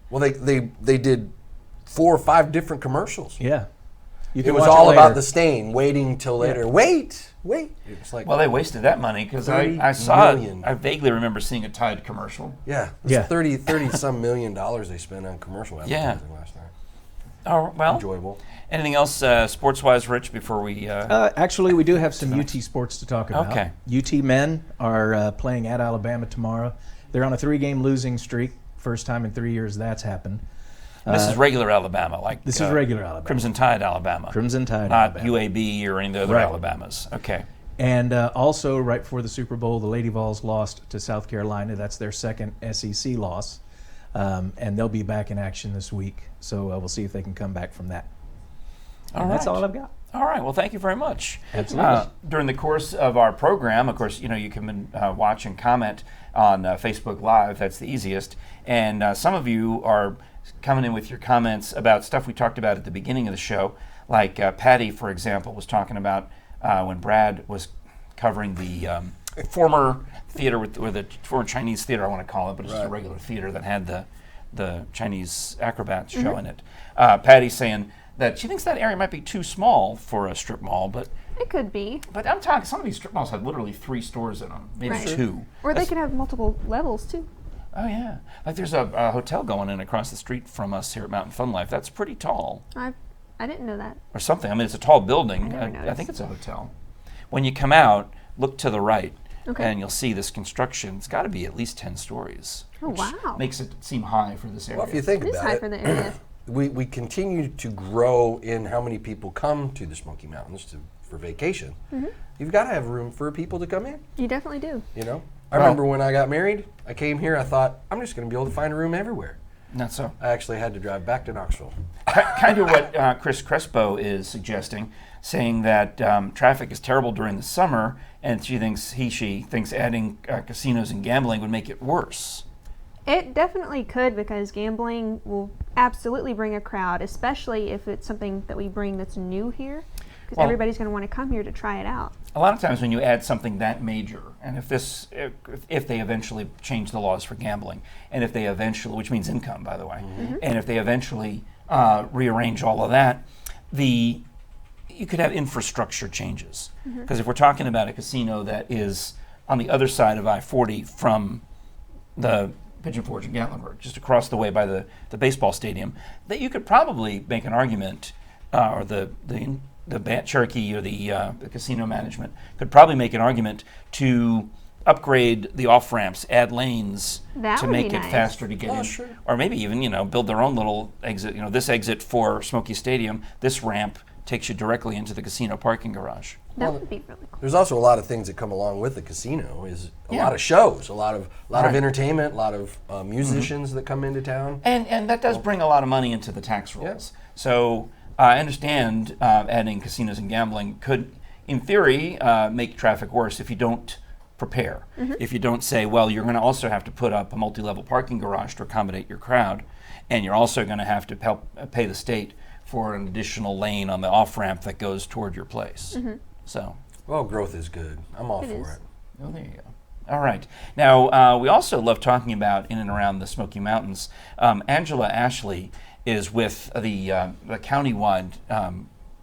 Well, they did 4 or 5 different commercials. Yeah. You It can was watch all later. about the stain, waiting till later. Wait. It's like, Well, they wasted that money because I 30 saw million. it. I vaguely remember seeing a Tide commercial. yeah, Yeah. 30 some million dollars they spent on commercial advertising last night. Oh, well. Enjoyable. Anything else sports-wise, Rich, before we... Actually, we do have some UT sports to talk about. Okay. UT men are playing at Alabama tomorrow. They're on a 3-game losing streak. First time in 3 years that's happened. this is regular Alabama, like... This is regular Alabama. Crimson Tide Alabama. Crimson Tide Not Alabama. UAB or any of the other Right. Alabamas. Okay. And also, right before the Super Bowl, the Lady Vols lost to South Carolina. That's their second SEC loss. And they'll be back in action this week. So we'll see if they can come back from that. And that's all I've got. All right. Well, thank you very much. Absolutely. During the course of our program, of course, you can watch and comment on Facebook Live. That's the easiest. And some of you are coming in with your comments about stuff we talked about at the beginning of the show. Like Patty, for example, was talking about when Brad was covering the former theater, or the former Chinese theater, I want to call it, but it's just a regular theater that had the Chinese acrobats show in it. Patty saying that she thinks that area might be too small for a strip mall, but It could be. I'm talking, some of these strip malls have literally 3 stores in them, maybe Right. 2. Or they can have multiple levels too. Oh yeah, like there's a hotel going in across the street from us here at Mountain Fun Life. That's pretty tall, I didn't know that. or something. I mean, it's a tall building. I never I noticed. think it's a hotel. When you come out, look to the right, Okay. and you'll see this construction. It's got to be at least 10 stories. Oh, which wow. Makes it seem high for this area. Well, if you think It is about high it, for the area. we continue to grow in how many people come to the Smoky Mountains for vacation. You've got to have room for people to come in. You definitely do. You know, I remember when I got married, I came here. I thought I'm just going to be able to find a room everywhere. Not so. I actually had to drive back to Knoxville. Kind of what Chris Crespo is suggesting, saying that traffic is terrible during the summer, and she thinks adding casinos and gambling would make it worse. It definitely could, because gambling will absolutely bring a crowd, especially if it's something that we bring that's new here, because Well- everybody's going to want to come here to try it out. A lot of times when you add something that major, and if they eventually change the laws for gambling, and if they eventually, which means income, by the way, and if they eventually rearrange all of that, you could have infrastructure changes. Because if we're talking about a casino that is on the other side of I-40 from the Pigeon Forge in Gatlinburg, just across the way by the baseball stadium, that you could probably make an argument, or the Cherokee or the casino management could probably make an argument to upgrade the off ramps, add lanes That to would make be it nice. faster to get in, sure. or maybe even build their own little exit. This exit for Smoky Stadium, this ramp takes you directly into the casino parking garage. That would be really cool. There's also a lot of things that come along with the casino. Is a Yeah. lot of shows, a lot of Right. entertainment, a lot of musicians that come into town. And that does bring a lot of money into the tax rolls. So I understand adding casinos and gambling could, in theory, make traffic worse if you don't prepare. If you don't say, well, you're going to also have to put up a multi-level parking garage to accommodate your crowd, and you're also going to have to help pay the state for an additional lane on the off-ramp that goes toward your place. So, Well, growth is good. I'm all It for is. it. oh, there you go. All right. Now, we also love talking about in and around the Smoky Mountains. Angela Ashley is with the countywide,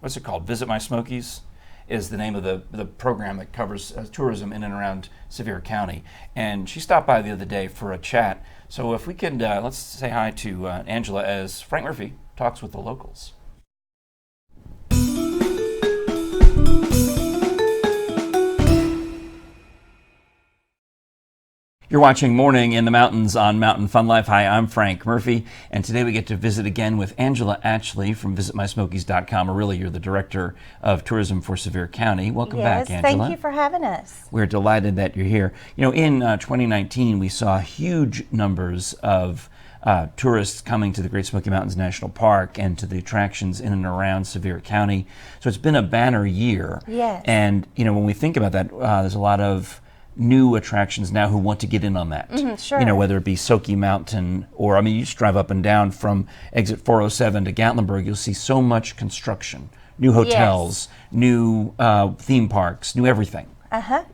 what's it called? Visit My Smokies is the name of the program that covers tourism in and around Sevier County. And she stopped by the other day for a chat. So if we could, let's say hi to Angela as Frank Murphy talks with the locals. You're watching Morning in the Mountains on Mountain Fun Life. Hi, I'm Frank Murphy, and today we get to visit again with Angela Ashley from visitmysmokies.com, or really you're the Director of Tourism for Sevier County. Welcome back, Angela. Thank you for having us. We're delighted that you're here. In 2019, we saw huge numbers of tourists coming to the Great Smoky Mountains National Park and to the attractions in and around Sevier County. So it's been a banner year. Yes. And when we think about that, there's a lot of new attractions now who want to get in on that. Sure. Whether it be Smoky Mountain or, you just drive up and down from exit 407 to Gatlinburg, you'll see so much construction, new hotels, new theme parks, new everything.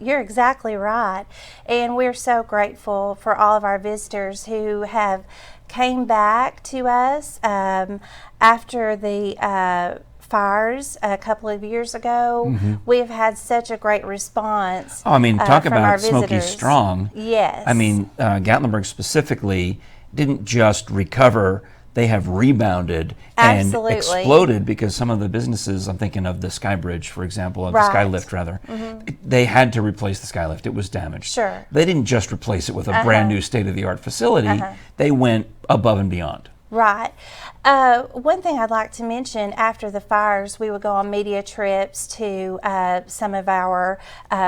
You're exactly right. And we're so grateful for all of our visitors who have came back to us after the fires a couple of years ago. We've had such a great response. Talk from about our Smoky visitors. Strong. Yes. Gatlinburg specifically didn't just recover, they have rebounded Absolutely. and exploded, because some of the businesses, I'm thinking of the Sky Bridge, for example, of the Skylift rather, they had to replace the Skylift. It was damaged. Sure. They didn't just replace it with a brand new state-of-the-art facility. They went above and beyond. Right. One thing I'd like to mention, after the fires, we would go on media trips to some of our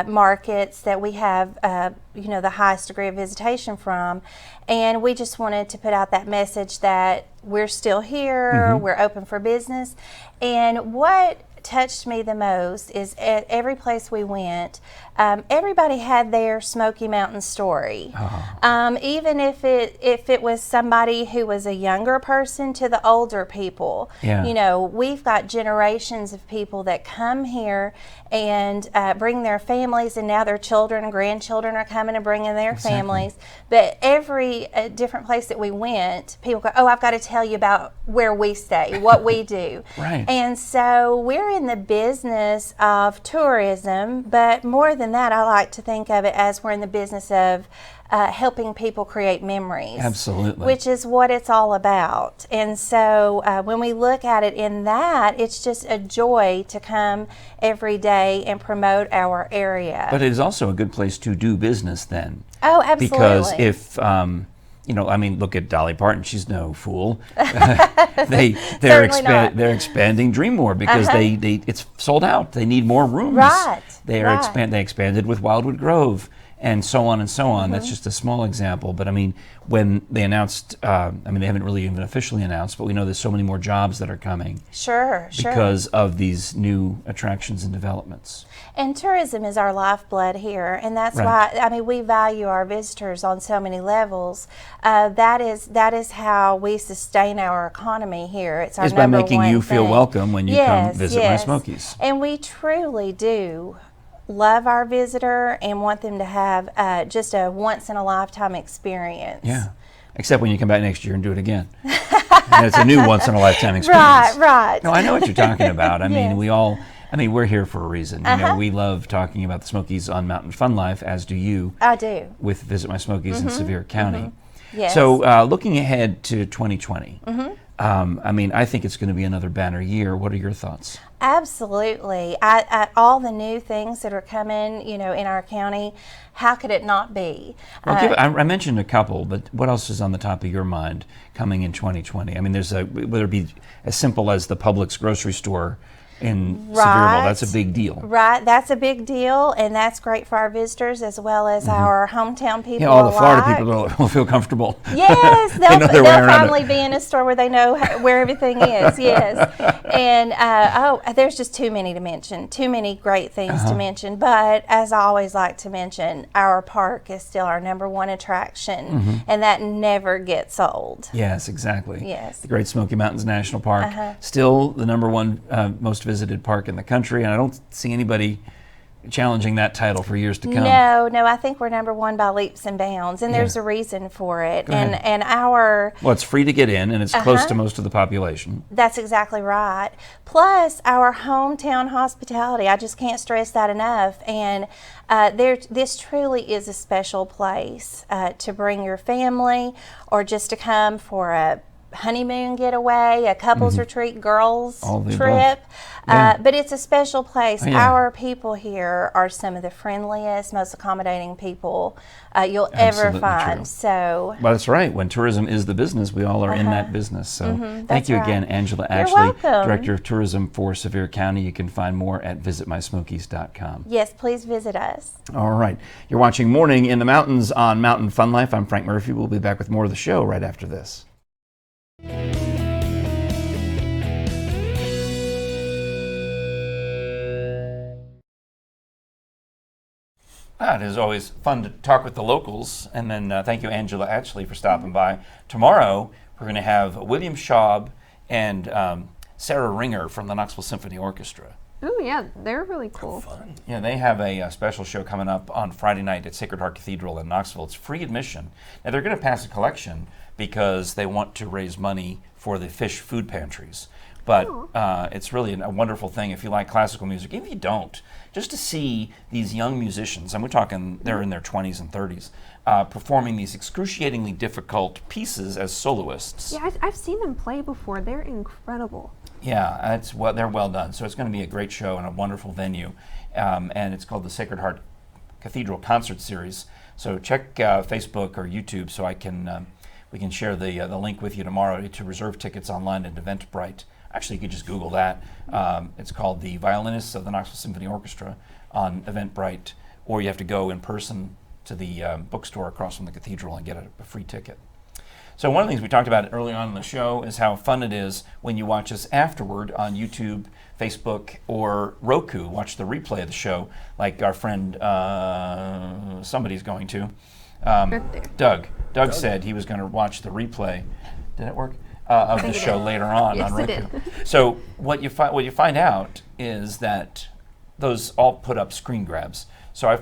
markets that we have, the highest degree of visitation from. And we just wanted to put out that message that we're still here, we're open for business. And what touched me the most is at every place we went, everybody had their Smoky Mountain story. Even if it was somebody who was a younger person to the older people. We've got generations of people that come here and bring their families, and now their children and grandchildren are coming and bringing their families. But every different place that we went, people go, "Oh, I've got to tell you about where we stay, what we do." Right. And so we're in the business of tourism, but more than that, I like to think of it as we're in the business of helping people create memories. Absolutely. Which is what it's all about. And so when we look at it in that, it's just a joy to come every day and promote our area. But it is also a good place to do business then. Oh, absolutely. Because if look at Dolly Parton. She's no fool. They're expanding Dreammore because it's sold out. They need more rooms. Right. They expanded with Wildwood Grove, and so on and so on. That's just a small example. But when they announced, they haven't really even officially announced, but we know there's so many more jobs that are coming. Sure. Because of these new attractions and developments. And tourism is our lifeblood here, and that's why we value our visitors on so many levels. That is how we sustain our economy here. It's our by number making one you feel thing. welcome when you come visit my Smokies. And we truly do love our visitor and want them to have just a once-in-a-lifetime experience. Yeah, except when you come back next year and do it again. And it's a new once-in-a-lifetime experience. Right. No, I know what you're talking about. We're here for a reason. We love talking about the Smokies on Mountain Fun Life, as do you. I do. With Visit My Smokies in Sevier County. Yes. So looking ahead to 2020, I think it's going to be another banner year. What are your thoughts? Absolutely. All the new things that are coming, in our county, how could it not be? Well, I mentioned a couple, but what else is on the top of your mind coming in 2020? There's whether it be as simple as the Publix grocery store in Sevierville. That's a big deal. Right, that's a big deal, and that's great for our visitors as well as our hometown people. Yeah, all the Florida people will feel comfortable. Yes, they'll finally be in a store where they know where everything is. Yes, and there's just too many to mention, too many great things to mention. But as I always like to mention, our park is still our number one attraction, and that never gets old. Yes, exactly. Yes, the Great Smoky Mountains National Park, still the number one most visited park in the country, and I don't see anybody challenging that title for years to come. No, I think we're number one by leaps and bounds, and there's a reason for it. And it's free to get in, and it's close to most of the population. That's exactly right. Plus our hometown hospitality. I just can't stress that enough. And this truly is a special place to bring your family, or just to come for a honeymoon getaway, a couples retreat, girls All the trip. But it's a special place. Oh, yeah. Our people here are some of the friendliest, most accommodating people you'll ever Absolutely find. true. So Well, that's right. When tourism is the business, we all are in that business. So thank That's you right. again, Angela You're Ashley, welcome. Director of Tourism for Sevier County. You can find more at visitmysmokies.com. yes, please visit us. All right. You're watching Morning in the Mountains on Mountain Fun Life. I'm Frank Murphy. We'll be back with more of the show right after this. It is always fun to talk with the locals. And then thank you, Angela Ashley, for stopping by. Tomorrow, we're going to have William Schaub and Sarah Ringer from the Knoxville Symphony Orchestra. Oh yeah, they're really cool. Yeah, they have a special show coming up on Friday night at Sacred Heart Cathedral in Knoxville. It's free admission. Now, they're going to pass a collection because they want to raise money for the fish food pantries. But it's really a wonderful thing if you like classical music. Even if you don't, just to see these young musicians, and we're talking they're in their 20s and 30s, performing these excruciatingly difficult pieces as soloists. Yeah, I've seen them play before. They're incredible. Yeah, they're well done. So it's going to be a great show and a wonderful venue. And it's called the Sacred Heart Cathedral Concert Series. So check Facebook or YouTube so we can share the link with you tomorrow to reserve tickets online at Eventbrite. Actually, you could just Google that. It's called the Violinists of the Knoxville Symphony Orchestra on Eventbrite, or you have to go in person to the bookstore across from the cathedral and get a free ticket. So one of the things we talked about early on in the show is how fun it is when you watch us afterward on YouTube, Facebook, or Roku. Watch the replay of the show, like our friend somebody's going to. Doug said he was going to watch the replay. Did it work? Of the show later on Yes, on it Roku. did. So what you find out is that those all put up screen grabs. So I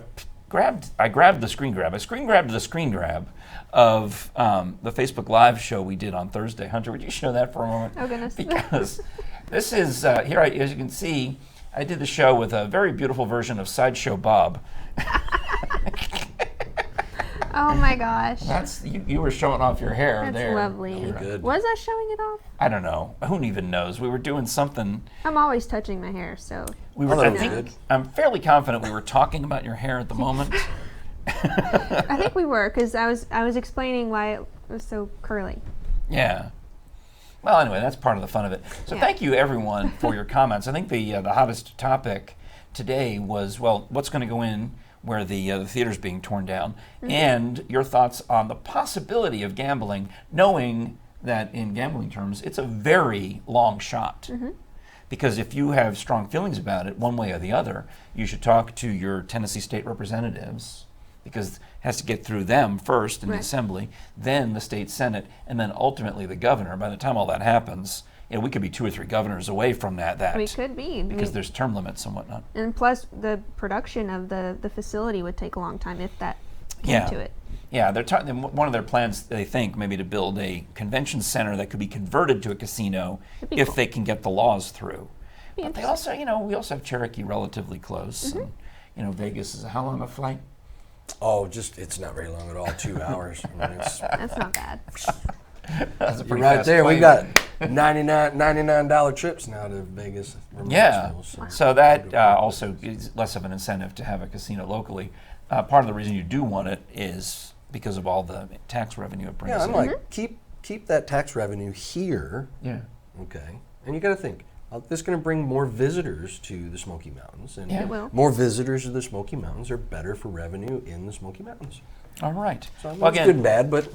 grabbed the screen grab. I screen grabbed the screen grab of the Facebook Live show we did on Thursday. Hunter, would you show that for a moment? Oh, goodness. Because this is here. As you can see, I did the show with a very beautiful version of Sideshow Bob. Oh my gosh. That's you were showing off your hair That's there. lovely. Good. Was I showing it off? I don't know. Who even knows? We were doing something. I'm always touching my hair, so. We were. thought it I was think good. I'm fairly confident we were talking about your hair at the moment. I think we were, because I was explaining why it was so curly. Yeah. Well, anyway, that's part of the fun of it. So Yeah. thank you, everyone, for your comments. I think the hottest topic today was, well, what's going to go in where the theater's being torn down, and your thoughts on the possibility of gambling, knowing that in gambling terms, it's a very long shot. Because if you have strong feelings about it, one way or the other, you should talk to your Tennessee state representatives, because it has to get through them first in the Right. assembly, then the state senate, and then ultimately the governor. By the time all that happens, we could be 2 or 3 governors away from that. We could be. Because there's term limits and whatnot. And plus, the production of the facility would take a long time if that came Yeah. to it. Yeah, one of their plans, they think, maybe to build a convention center that could be converted to a casino be if cool. they can get the laws through. Be But they also, we also have Cherokee relatively close. And, Vegas is how long a flight? Oh, it's not very long at all. 2 hours. I mean, That's not bad. That's a you're pretty right fast there. flight. We got $99 trips now to Vegas. from Yeah, Knoxville, so that also is less of an incentive to have a casino locally. Part of the reason you do want it is because of all the tax revenue it brings Yeah, I'm in. like, keep that tax revenue here. Yeah. Okay. And you got to think, this is going to bring more visitors to the Smoky Mountains. And Yeah. It will. more visitors to the Smoky Mountains are better for revenue in the Smoky Mountains. All right. So I mean, Well, it's again, good and bad, but,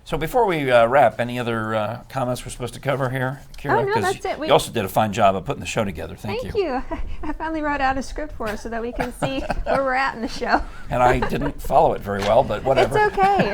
so before we wrap, any other comments we're supposed to cover here, Kira? Oh, no, 'Cause that's it. You also did a fine job of putting the show together. Thank Thank you. I finally wrote out a script for us so that we can see where we're at in the show. And I didn't follow it very well, but whatever. It's okay.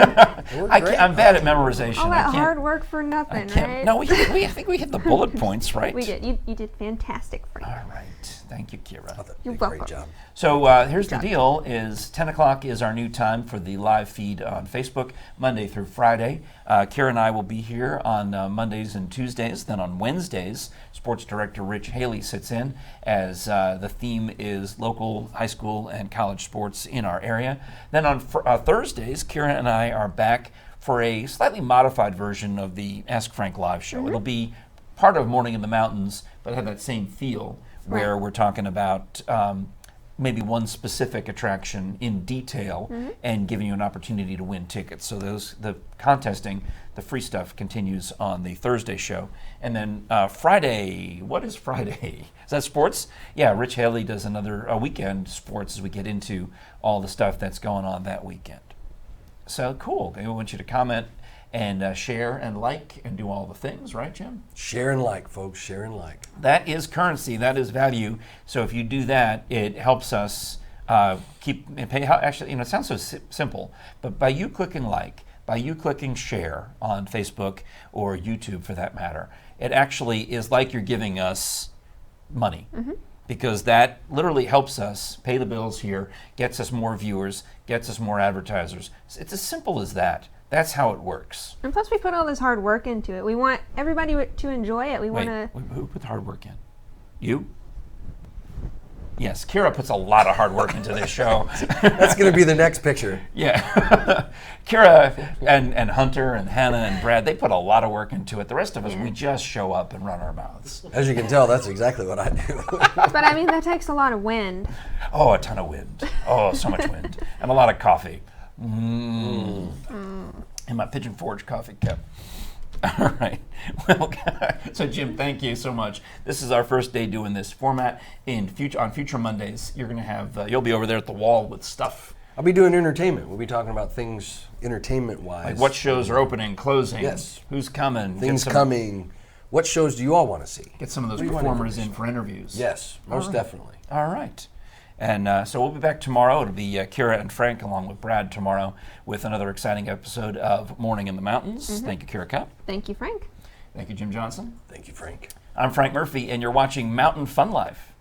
I'm bad at memorization. All I that can't, hard work for I nothing, can't. right? No, I think we hit the bullet points, right? We did. You did fantastic, Frank. All right. Thank you, Kira. You're Great welcome. job. So here's the deal: is 10 o'clock is our new time for the live feed on Facebook, Monday through Friday. Kira and I will be here on Mondays and Tuesdays. Then on Wednesdays, Sports Director Rich Haley sits in as the theme is local high school and college sports in our area. Then on Thursdays, Kira and I are back for a slightly modified version of the Ask Frank live show. It'll be part of Morning in the Mountains, but have that same feel where we're talking about maybe one specific attraction in detail and giving you an opportunity to win tickets. So the contesting, the free stuff continues on the Thursday show. And then Friday, what is Friday? Is that sports? Yeah, Rich Haley does another weekend sports as we get into all the stuff that's going on that weekend. So cool. I want you to comment and share and like and do all the things, right, Jim? Share and like, folks. Share and like. That is currency. That is value. So if you do that, it helps us pay. Actually, it sounds so simple, but by you clicking like, by you clicking share on Facebook or YouTube for that matter, it actually is like you're giving us money. Because that literally helps us pay the bills here, gets us more viewers, gets us more advertisers. It's as simple as that. That's how it works. And plus, we put all this hard work into it. We want everybody to enjoy it. We want to. Who put the hard work in? You? Yes, Kira puts a lot of hard work into this show. That's going to be the next picture. Yeah. Kira and Hunter and Hannah and Brad, they put a lot of work into it. The rest of us, we just show up and run our mouths. As you can tell, that's exactly what I do. But I mean, that takes a lot of wind. Oh, a ton of wind. Oh, so much wind. And a lot of coffee. In my Pigeon Forge coffee cup. All right. Well, so Jim, thank you so much. This is our first day doing this format. On future Mondays, you're going to have you'll be over there at the wall with stuff. I'll be doing entertainment. We'll be talking about things entertainment-wise. Like what shows are opening, closing. Yes. Who's coming. Things coming. What shows do you all want to see? Get some of those performers in for interviews. Yes, most definitely. All right. And so we'll be back tomorrow. It'll be Kira and Frank along with Brad tomorrow with another exciting episode of Morning in the Mountains. Thank you, Kira Cup. Thank you, Frank. Thank you, Jim Johnson. Thank you, Frank. I'm Frank Murphy, and you're watching Mountain Fun Life.